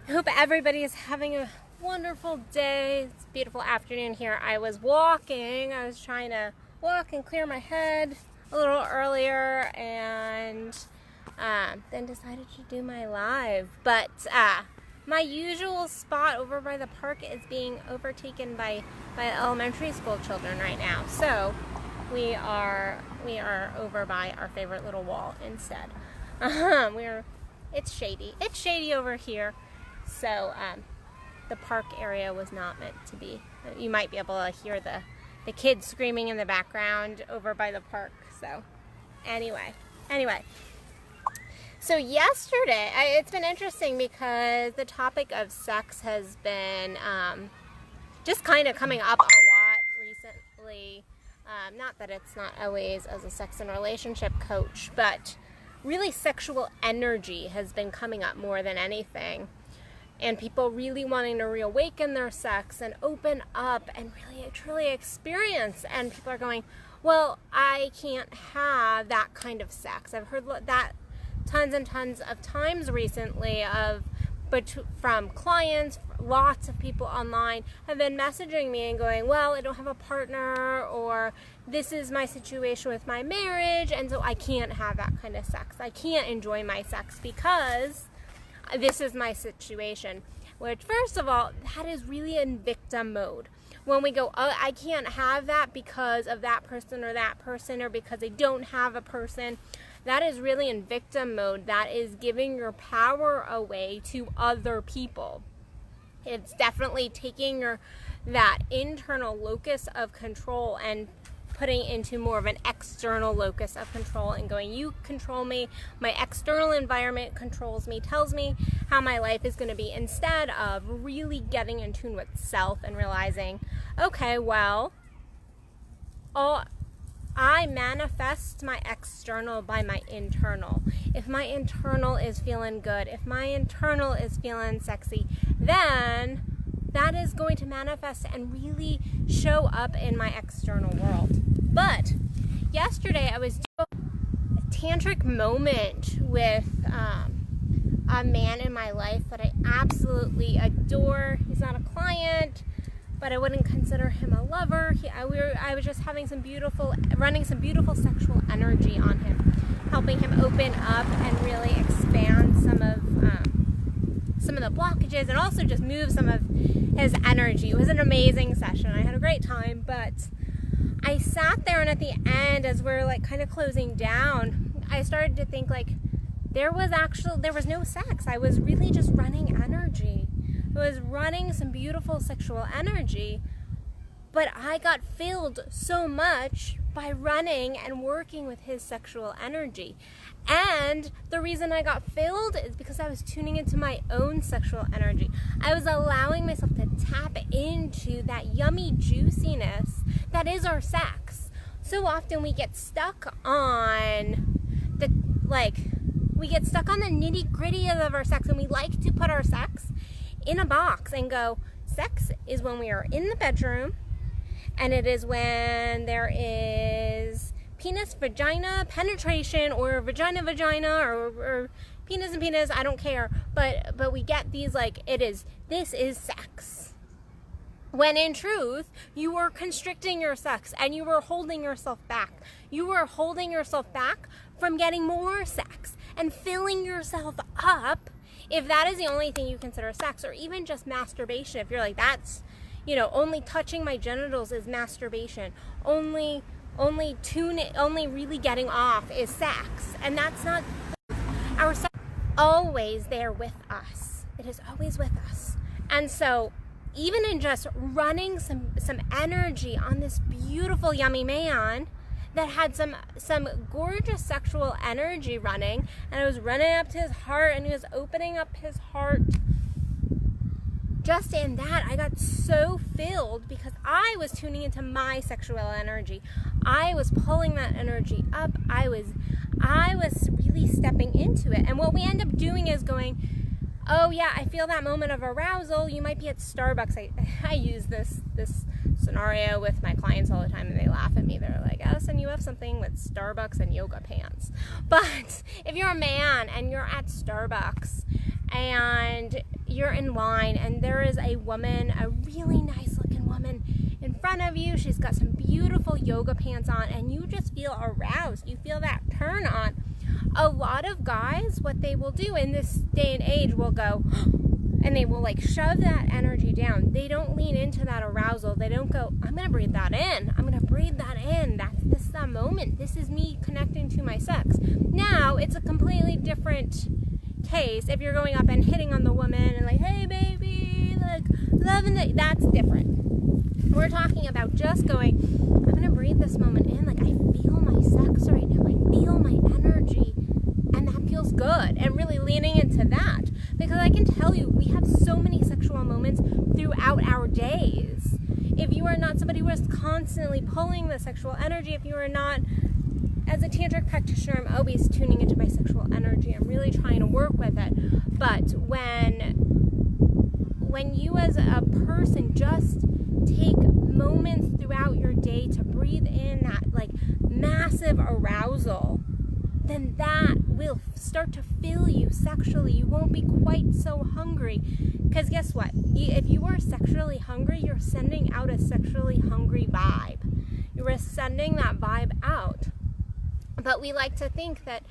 I hope everybody is having a wonderful day. It's a beautiful afternoon here. I was walking. I was trying to walk and clear my head a little earlier, and then decided to do my live. But my usual spot over by the park is being overtaken by elementary school children right now. So we are over by our favorite little wall instead. It's shady. It's shady over here. So the park area was not meant to be. You might be able to hear the kids screaming in the background over by the park. So anyway. So yesterday, it's been interesting because the topic of sex has been just kind of coming up a lot recently. Not that it's not always as a sex and relationship coach, but really sexual energy has been coming up more than anything. And people really wanting to reawaken their sex and open up and really truly experience. And people are going, well, I can't have that kind of sex. I've heard that tons and tons of times recently from clients. Lots of people online have been messaging me and going, well, I don't have a partner, or this is my situation with my marriage, and so I can't have that kind of sex. I can't enjoy my sex because this is my situation. Which, first of all, that is really in victim mode. When we go, oh, I can't have that because of that person, or because they don't have a person, that is really in victim mode. That is giving your power away to other people. It's definitely taking that internal locus of control and putting into more of an external locus of control and going, you control me, my external environment controls me, tells me how my life is going to be, instead of really getting in tune with self and realizing, okay, well, I manifest my external by my internal. If my internal is feeling good, if my internal is feeling sexy, then that is going to manifest and really show up in my external world. But yesterday I was doing a tantric moment with a man in my life that I absolutely adore. He's not a client, but I wouldn't consider him a lover. I was just having running some beautiful sexual energy on him, helping him open up and really expand some of the blockages, and also just move some of his energy. It was an amazing session. I had a great time, but I sat there, and at the end, as we're like kind of closing down, I started to think like there was no sex. I was really just running energy. I was running some beautiful sexual energy, but I got filled so much by running and working with his sexual energy. And the reason I got filled is because I was tuning into my own sexual energy. I was allowing myself to tap into that yummy juiciness that is our sex. So often we get stuck on the nitty-gritty of our sex, and we like to put our sex in a box and go, sex is when we are in the bedroom, and it is when there is penis-vagina penetration, or vagina-vagina, or penis and penis, I don't care. But we get these this is sex. When in truth, you are constricting your sex, and you are holding yourself back. You are holding yourself back from getting more sex and filling yourself up, if that is the only thing you consider sex, or even just masturbation. If you're like, that's, only touching my genitals is masturbation. Only really getting off is sex. And that's not, our sex is always there with us. It is always with us. And so even in just running some energy on this beautiful, yummy man that had some gorgeous sexual energy running, and I was running up to his heart, and he was opening up his heart. Just in that, I got so filled because I was tuning into my sexual energy. I was pulling that energy up. I was really stepping into it. And what we end up doing is going, oh yeah, I feel that moment of arousal. You might be at Starbucks. I use this scenario with my clients all the time, and they laugh at me. They're like, Addison, you have something with Starbucks and yoga pants. But if you're a man and you're at Starbucks and you're in line and there is a woman, a really nice looking woman in front of you. She's got some beautiful yoga pants on and you just feel aroused. You feel that turn on. A lot of guys, what they will do in this day and age will go and they will like shove that energy down. They don't lean into that arousal. They don't go, I'm going to breathe that in. I'm going to breathe that in. This is that moment. This is me connecting to my sex. Now, it's a completely different case if you're going up and hitting on the woman and like, hey baby, like loving it. That's different. We're talking about just going, I'm going to breathe this moment in. Like, I feel my sex right now. I feel my energy. And that feels good. And really leaning into that. Because I can tell you, we have so many sexual moments throughout our days. If you are not somebody who is constantly pulling the sexual energy, if you are not, as a tantric practitioner, I'm always tuning into my sexual energy. I'm really trying to work with it. But when you as a person just take moments throughout your day to breathe in that like massive arousal, then that will start to fill you sexually. You won't be quite so hungry. Because guess what? If you are sexually hungry, you're sending out a sexually hungry vibe. You're sending that vibe out. But we like to think that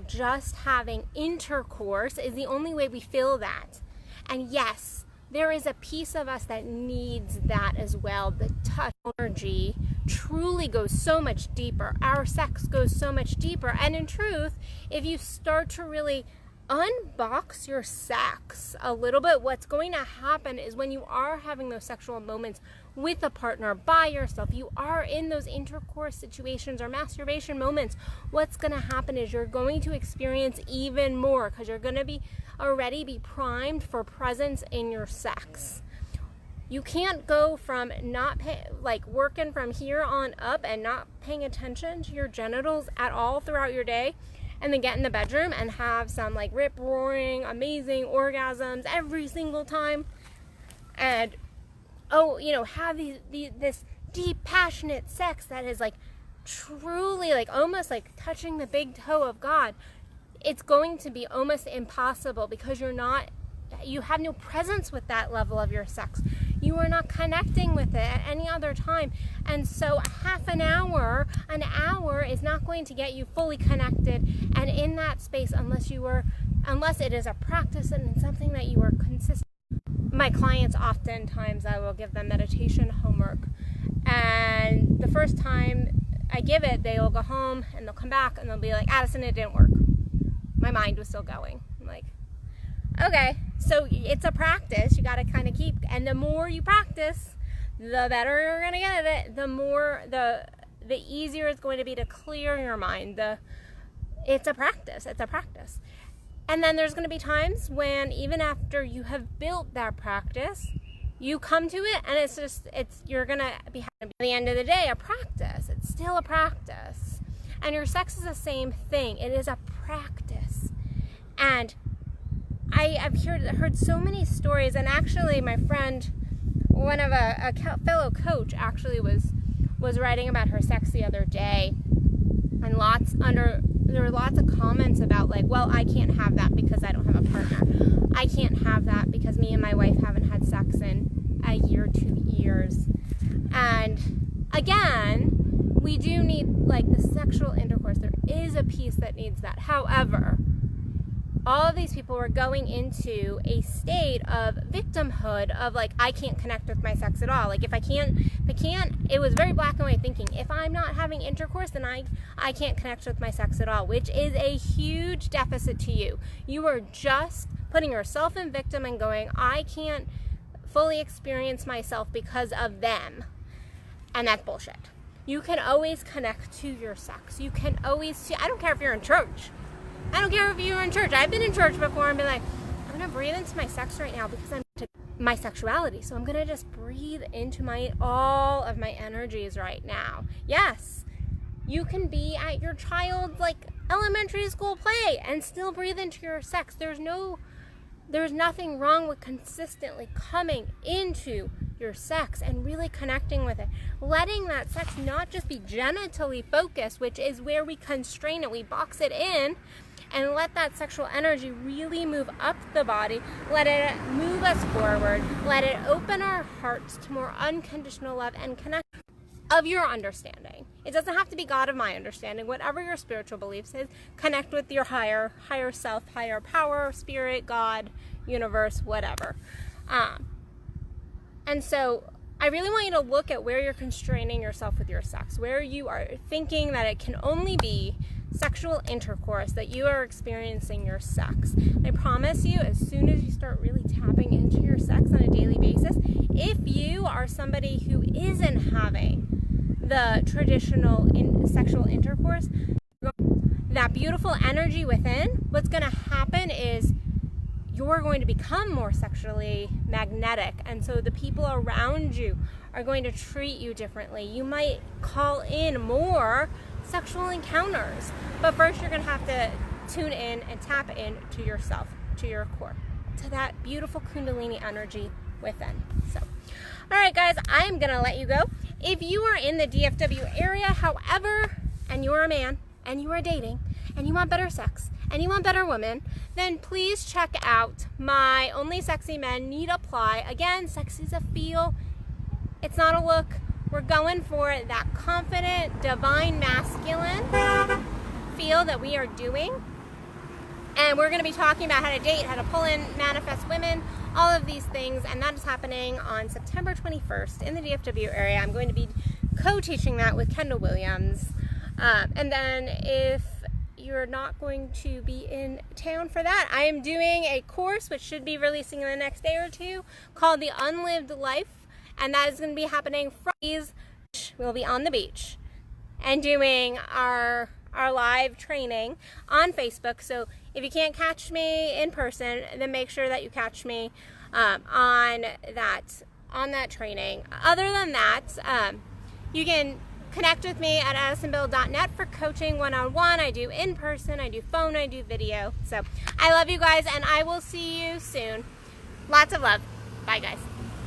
just having intercourse is the only way we feel that. And yes, there is a piece of us that needs that as well. The touch energy truly goes so much deeper. Our sex goes so much deeper. And in truth, if you start to really unbox your sex a little bit, what's going to happen is when you are having those sexual moments with a partner, by yourself, you are in those intercourse situations or masturbation moments, what's going to happen is you're going to experience even more because you're going to be primed for presence in your sex. You can't go from working from here on up and not paying attention to your genitals at all throughout your day and then get in the bedroom and have some like rip-roaring, amazing orgasms every single time and have this deep, passionate sex that is like truly like almost like touching the big toe of God. It's going to be almost impossible because you have no presence with that level of your sex. You are not connecting with it at any other time. And so an hour is not going to get you fully connected and in that space unless it is a practice and something that you are consistent. My clients, oftentimes I will give them meditation homework, and the first time I give it, they will go home and they'll come back and they'll be like, Addison, it didn't work. My mind was still going. I'm like, okay, so it's a practice. You got to kind of keep, and the more you practice, the better you're going to get at it. The easier it's going to be to clear your mind. It's a practice. And then there's going to be times when even after you have built that practice, you come to it and you're going to be having, at the end of the day, a practice. It's still a practice. And your sex is the same thing. It is a practice. And I've heard so many stories, and actually my friend, one of a fellow coach actually was writing about her sex the other day, and there were lots of comments about like, well, I can't have that because I don't have a partner. I can't have that because me and my wife haven't had sex in a year, 2 years. And again, we do need like the sexual intercourse. There is a piece that needs that. However, all of these people were going into a state of victimhood of like, I can't connect with my sex at all. Like if I can't, it was very black and white thinking. If I'm not having intercourse, then I can't connect with my sex at all, which is a huge deficit to you. You are just putting yourself in victim and going, I can't fully experience myself because of them. And that's bullshit. You can always connect to your sex. You can always, I don't care if you're in church. I don't care if you're in church. I've been in church before and been like, I'm going to breathe into my sex right now because I'm into my sexuality. So I'm going to just breathe into all of my energies right now. Yes, you can be at your child's like elementary school play and still breathe into your sex. There's nothing wrong with consistently coming into your sex and really connecting with it. Letting that sex not just be genitally focused, which is where we constrain it, we box it in, and let that sexual energy really move up the body. Let it move us forward. Let it open our hearts to more unconditional love and connect of your understanding. It doesn't have to be God of my understanding. Whatever your spiritual beliefs is, connect with your higher self, higher power, spirit, God, universe, whatever. And so I really want you to look at where you're constraining yourself with your sex, where you are thinking that it can only be sexual intercourse, that you are experiencing your sex. I promise you, as soon as you start really tapping into your sex on a daily basis, if you are somebody who isn't having the traditional sexual intercourse, that beautiful energy within, what's going to happen is you're going to become more sexually magnetic, and so the people around you are going to treat you differently. You might call in more sexual encounters, but first you're going to have to tune in and tap in to yourself, to your core, to that beautiful Kundalini energy within. So, all right, guys, I'm going to let you go. If you are in the DFW area, however, and you're a man, and you are dating, and you want better sex, and you want better women, then please check out my Only Sexy Men Need Apply. Again, sexy is a feel. It's not a look. We're going for that confident, divine masculine feel that we are doing. And we're going to be talking about how to date, how to pull in, manifest women, all of these things. And that is happening on September 21st in the DFW area. I'm going to be co-teaching that with Kendall Williams. And then if you're not going to be in town for that, I am doing a course which should be releasing in the next day or two called The Unlived Life. And that is going to be happening Fridays. We'll be on the beach and doing our live training on Facebook. So if you can't catch me in person, then make sure that you catch me on that training. Other than that, you can connect with me at addisonbill.net for coaching one-on-one. I do in person, I do phone, I do video. So I love you guys, and I will see you soon. Lots of love. Bye, guys.